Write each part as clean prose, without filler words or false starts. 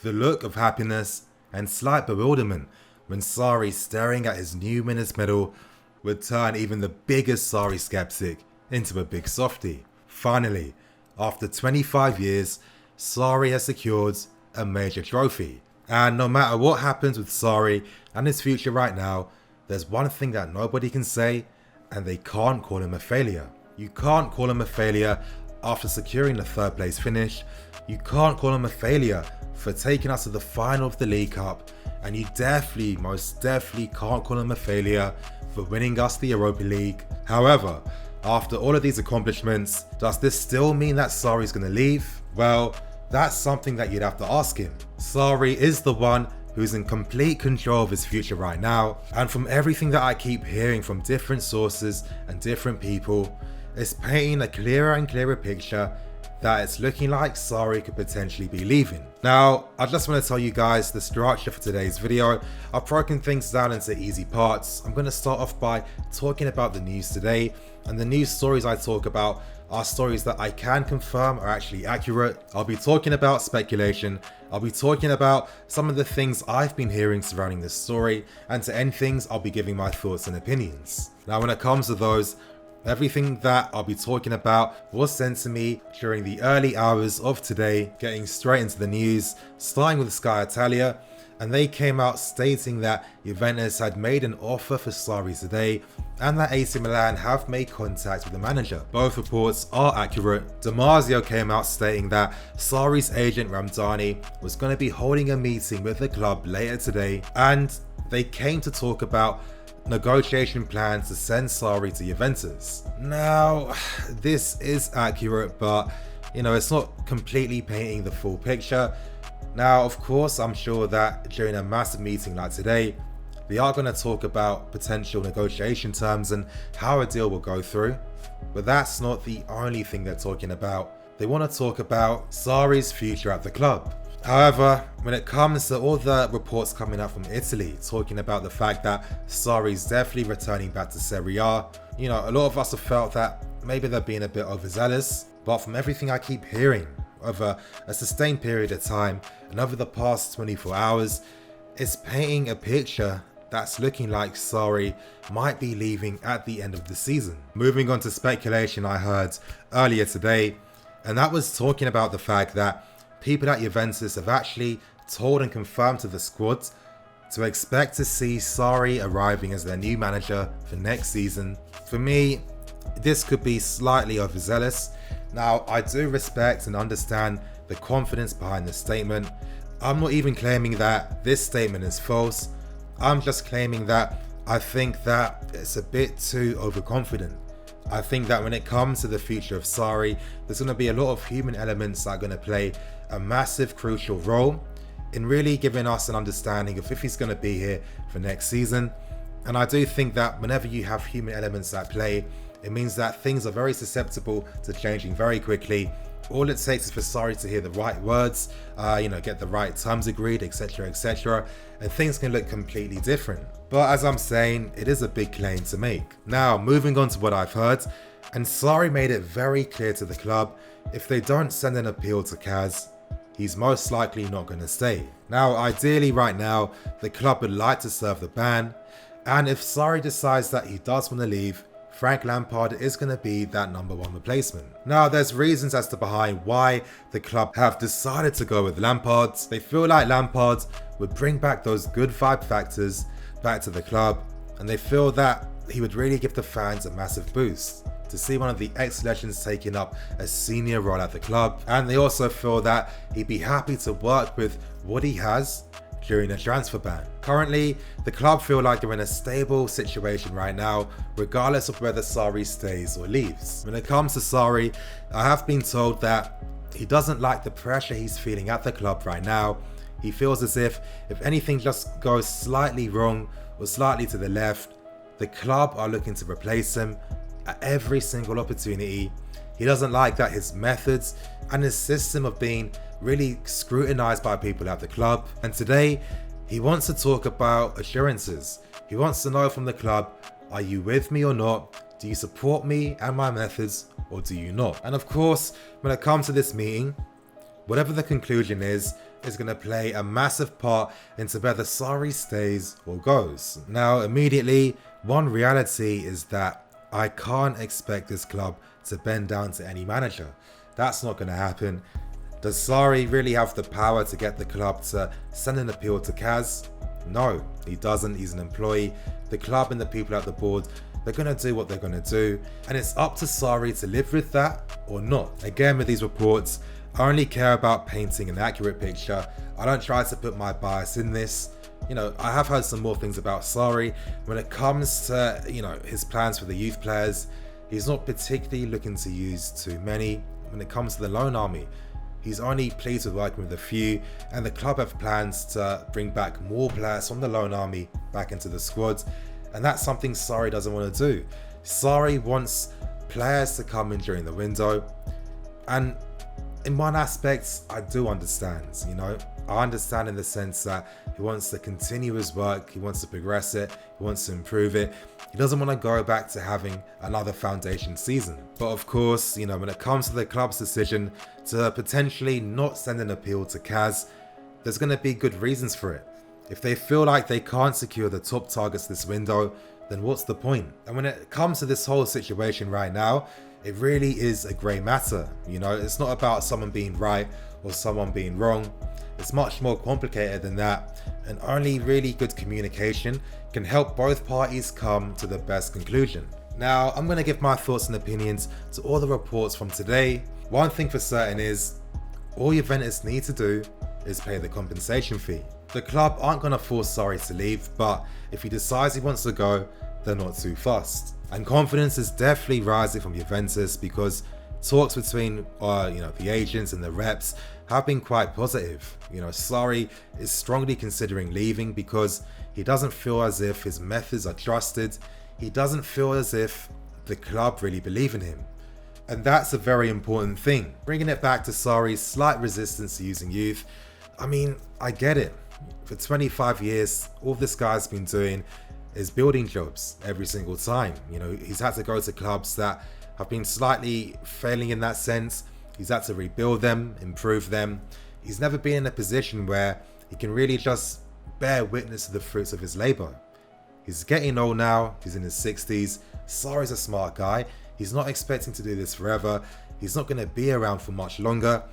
the look of happiness and slight bewilderment when Sarri staring at his new winners medal would turn even the biggest Sarri skeptic into a big softie. Finally, after 25 years, Sarri has secured a major trophy. And no matter what happens with Sarri and his future right now, there's one thing that nobody can say, and they can't call him a failure. You can't call him a failure after securing the third place finish. You can't call him a failure for taking us to the final of the League Cup. And you definitely, most definitely can't call him a failure for winning us the Europa League. However, after all of these accomplishments, does this still mean that Sarri's going to leave? Well, that's something that you'd have to ask him. Sarri is the one who's in complete control of his future right now, and from everything that I keep hearing from different sources and different people, it's painting a clearer and clearer picture that it's looking like Sarri could potentially be leaving. Now, I just want to tell you guys the structure for today's video. I've broken things down into easy parts. I'm going to start off by talking about the news today, and the news stories I talk about are stories that I can confirm are actually accurate. I'll be talking about speculation. I'll be talking about some of the things I've been hearing surrounding this story, and to end things, I'll be giving my thoughts and opinions. Now, when it comes to those, everything that I'll be talking about was sent to me during the early hours of today, getting straight into the news, starting with Sky Italia, and they came out stating that Juventus had made an offer for Sarri today, and that AC Milan have made contact with the manager. Both reports are accurate. Damasio came out stating that Sarri's agent Ramdani was going to be holding a meeting with the club later today, and they came to talk about negotiation plans to send Sarri to Juventus. Now, this is accurate, but it's not completely painting the full picture. Now, of course, I'm sure that during a massive meeting like today, they are going to talk about potential negotiation terms and how a deal will go through. But that's not the only thing they're talking about. They want to talk about Sarri's future at the club. However, when it comes to all the reports coming out from Italy talking about the fact that Sarri's definitely returning back to Serie A, a lot of us have felt that maybe they're being a bit overzealous. But from everything I keep hearing over a sustained period of time and over the past 24 hours, it's painting a picture that's looking like Sarri might be leaving at the end of the season. Moving on to speculation I heard earlier today, and that was talking about the fact that people at Juventus have actually told and confirmed to the squad to expect to see Sarri arriving as their new manager for next season. For me, this could be slightly overzealous. Now, I do respect and understand the confidence behind the statement. I'm not even claiming that this statement is false. I'm just claiming that I think that it's a bit too overconfident. I think that when it comes to the future of Sarri, there's going to be a lot of human elements that are going to play a massive, crucial role in really giving us an understanding of if he's going to be here for next season. And I do think that whenever you have human elements at play, it means that things are very susceptible to changing very quickly. All it takes is for Sarri to hear the right words, get the right terms agreed, etc., and things can look completely different. But as I'm saying, it is a big claim to make. Now, moving on to what I've heard, and Sarri made it very clear to the club, if they don't send an appeal to Kaz, he's most likely not going to stay. Now, ideally right now, the club would like to serve the ban, and if Sarri decides that he does want to leave, Frank Lampard is going to be that number one replacement. Now, there's reasons as to behind why the club have decided to go with Lampard. They feel like Lampard would bring back those good vibe factors back to the club, and they feel that he would really give the fans a massive boost to see one of the ex-legends taking up a senior role at the club. And they also feel that he'd be happy to work with what he has during a transfer ban. Currently, the club feel like they're in a stable situation right now, regardless of whether Sarri stays or leaves. When it comes to Sarri, I have been told that he doesn't like the pressure he's feeling at the club right now. He feels as if anything just goes slightly wrong or slightly to the left, the club are looking to replace him at every single opportunity. He doesn't like that his methods and his system of being really scrutinized by people at the club. And today, he wants to talk about assurances. He wants to know from the club, are you with me or not? Do you support me and my methods, or do you not? And of course, when it comes to this meeting, whatever the conclusion is, is going to play a massive part into whether Sarri stays or goes. Now, immediately, one reality is that I can't expect this club to bend down to any manager. That's not going to happen. Does Sarri really have the power to get the club to send an appeal to Kaz? No, he doesn't. He's an employee. The club and the people at the board, they're going to do what they're going to do. And it's up to Sarri to live with that or not. Again, with these reports, I only care about painting an accurate picture. I don't try to put my bias in this. I have heard some more things about Sarri. When it comes to, his plans for the youth players, he's not particularly looking to use too many. When it comes to the loan army, he's only pleased with working with a few, and the club have plans to bring back more players from the loan army back into the squad, and that's something Sarri doesn't want to do. Sarri wants players to come in during the window, and in one aspect, I do understand, I understand in the sense that he wants to continue his work, he wants to progress it, he wants to improve it. He doesn't want to go back to having another foundation season. But of course, when it comes to the club's decision to potentially not send an appeal to Kaz, there's going to be good reasons for it. If they feel like they can't secure the top targets this window, then what's the point? And when it comes to this whole situation right now, it really is a grey matter. It's not about someone being right or someone being wrong. It's much more complicated than that, and only really good communication can help both parties come to the best conclusion. Now, I'm going to give my thoughts and opinions to all the reports from today. One thing for certain is, all Juventus need to do is pay the compensation fee. The club aren't going to force Sarri to leave, but if he decides he wants to go, they're not too fussed. And confidence is definitely rising from Juventus because talks between the agents and the reps have been quite positive. Sarri is strongly considering leaving because he doesn't feel as if his methods are trusted. He doesn't feel as if the club really believe in him. And that's a very important thing. Bringing it back to Sarri's slight resistance to using youth, I get it. For 25 years, all this guy's been doing is building jobs every single time. He's had to go to clubs that have been slightly failing in that sense. He's had to rebuild them, improve them. He's never been in a position where he can really just bear witness to the fruits of his labor. He's getting old now, he's in his 60s. Sarri's a smart guy. He's not expecting to do this forever. He's not going to be around for much longer.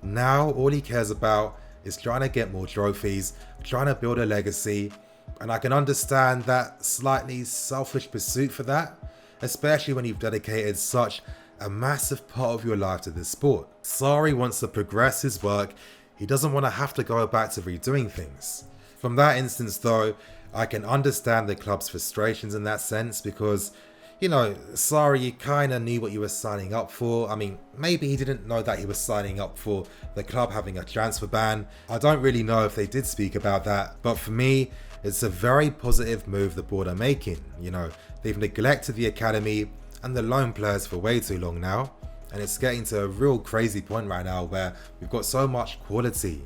Now, all he cares about is trying to get more trophies, trying to build a legacy. And I can understand that slightly selfish pursuit for that, especially when you've dedicated such a massive part of your life to this sport. Sarri wants to progress his work. He doesn't want to have to go back to redoing things. From that instance though, I can understand the club's frustrations in that sense because, Sarri, you kind of knew what you were signing up for. Maybe he didn't know that he was signing up for the club having a transfer ban. I don't really know if they did speak about that, but for me, it's a very positive move the board are making. They've neglected the academy and the loan players for way too long now, and it's getting to a real crazy point right now where we've got so much quality.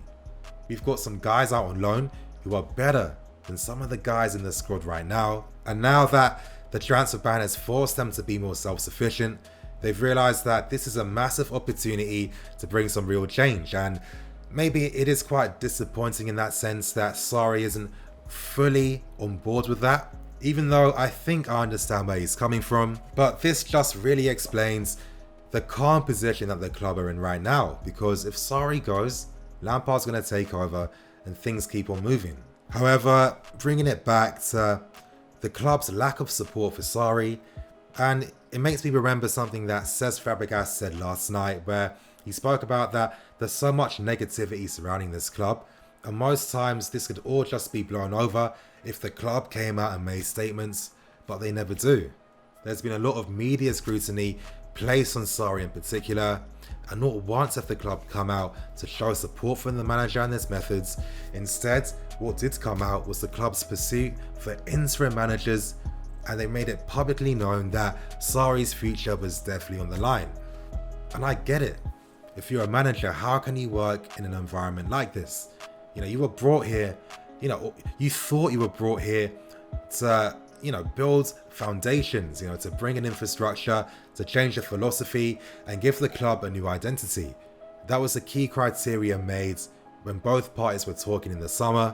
We've got some guys out on loan who are better than some of the guys in the squad right now, and now that the transfer ban has forced them to be more self-sufficient, they've realized that this is a massive opportunity to bring some real change. And maybe it is quite disappointing in that sense that Sarri isn't fully on board with that, even though I think I understand where he's coming from. But this just really explains the calm position that the club are in right now, because if Sarri goes, Lampard's going to take over and things keep on moving. However, bringing it back to the club's lack of support for Sarri, and it makes me remember something that Cesc Fabregas said last night, where he spoke about that there's so much negativity surrounding this club, and most times this could all just be blown over if the club came out and made statements, but they never do. There's been a lot of media scrutiny placed on Sarri in particular, and not once have the club come out to show support for the manager and his methods. Instead, what did come out was the club's pursuit for interim managers, and they made it publicly known that Sarri's future was definitely on the line. And I get it. If you're a manager, how can you work in an environment like this? You were brought here, you thought you were brought here to, build foundations, to bring an infrastructure, to change the philosophy and give the club a new identity. That was the key criteria made when both parties were talking in the summer,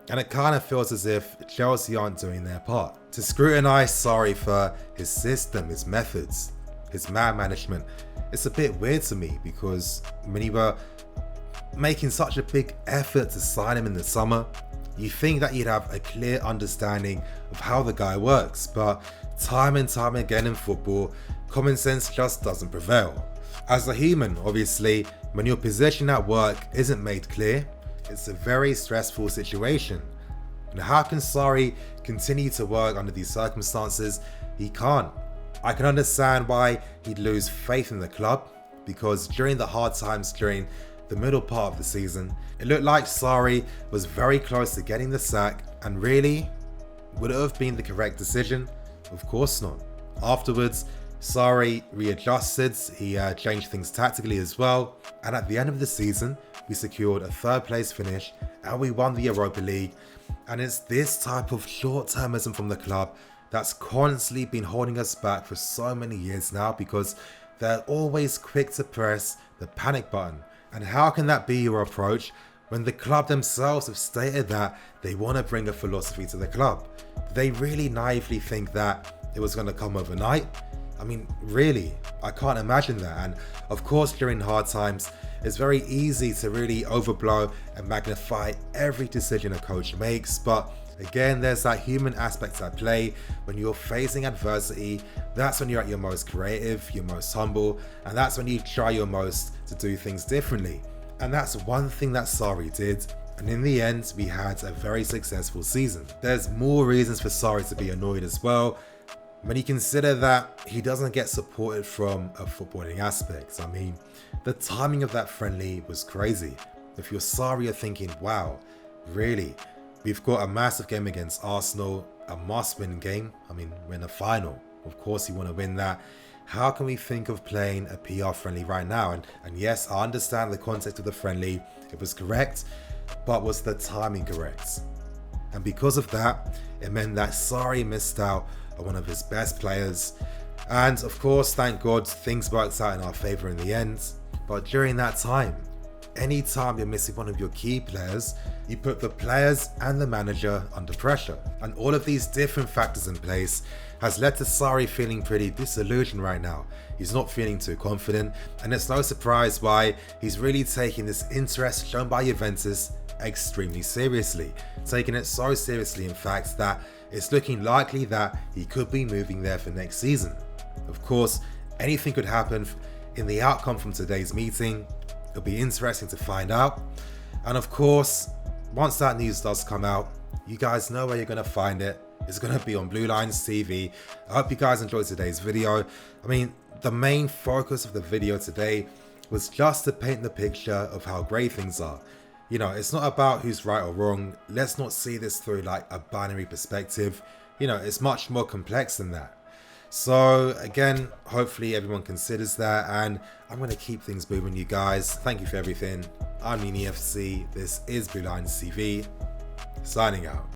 and it kind of feels as if Chelsea aren't doing their part. To scrutinise Sarri for his system, his methods, his man management, it's a bit weird to me, because when you were making such a big effort to sign him in the summer, you think that you'd have a clear understanding of how the guy works, but time and time again in football, common sense just doesn't prevail. As a human, obviously, when your position at work isn't made clear, it's a very stressful situation. And how can Sarri continue to work under these circumstances? He can't. I can understand why he'd lose faith in the club, because during the hard times during the middle part of the season, it looked like Sarri was very close to getting the sack, and really, would it have been the correct decision? Of course not. Afterwards, Sarri readjusted, he changed things tactically as well, and at the end of the season, we secured a 3rd place finish and we won the Europa League. And it's this type of short-termism from the club that's constantly been holding us back for so many years now, because they're always quick to press the panic button. And how can that be your approach when the club themselves have stated that they want to bring a philosophy to the club? They really naively think that it was going to come overnight. I mean, really, I can't imagine that. And of course, during hard times, it's very easy to really overblow and magnify every decision a coach makes. But again, there's that human aspect at play. When you're facing adversity, that's when you're at your most creative, your most humble, and that's when you try your most to do things differently. And that's one thing that Sarri did. And in the end, we had a very successful season. There's more reasons for Sarri to be annoyed as well, when you consider that he doesn't get supported from a footballing aspect. I mean, the timing of that friendly was crazy. If you're Sarri, you're thinking, wow, really? We've got a massive game against Arsenal, a must-win game. I mean, we're in a final. Of course you want to win that. How can we think of playing a PR friendly right now? And yes, I understand the context of the friendly. It was correct, but was the timing correct? And because of that, it meant that Sarri missed out on one of his best players. And of course, thank God, things worked out in our favour in the end. But during that time, anytime you're missing one of your key players, you put the players and the manager under pressure. And all of these different factors in place has led to Sarri feeling pretty disillusioned right now. He's not feeling too confident, and it's no surprise why he's really taking this interest shown by Juventus extremely seriously. Taking it so seriously, in fact, that it's looking likely that he could be moving there for next season. Of course, anything could happen in the outcome from today's meeting. It'll be interesting to find out. And of course, once that news does come out, you guys know where you're going to find it. It's going to be on Blue Lines TV. I hope you guys enjoyed today's video. I mean, the main focus of the video today was just to paint the picture of how great things are. You know, it's not about who's right or wrong. Let's not see this through like a binary perspective. You know, it's much more complex than that. So again, hopefully everyone considers that, and I'm going to keep things moving, you guys. Thank you for everything. I'm UniFC. This is Blue Lines TV. Signing out.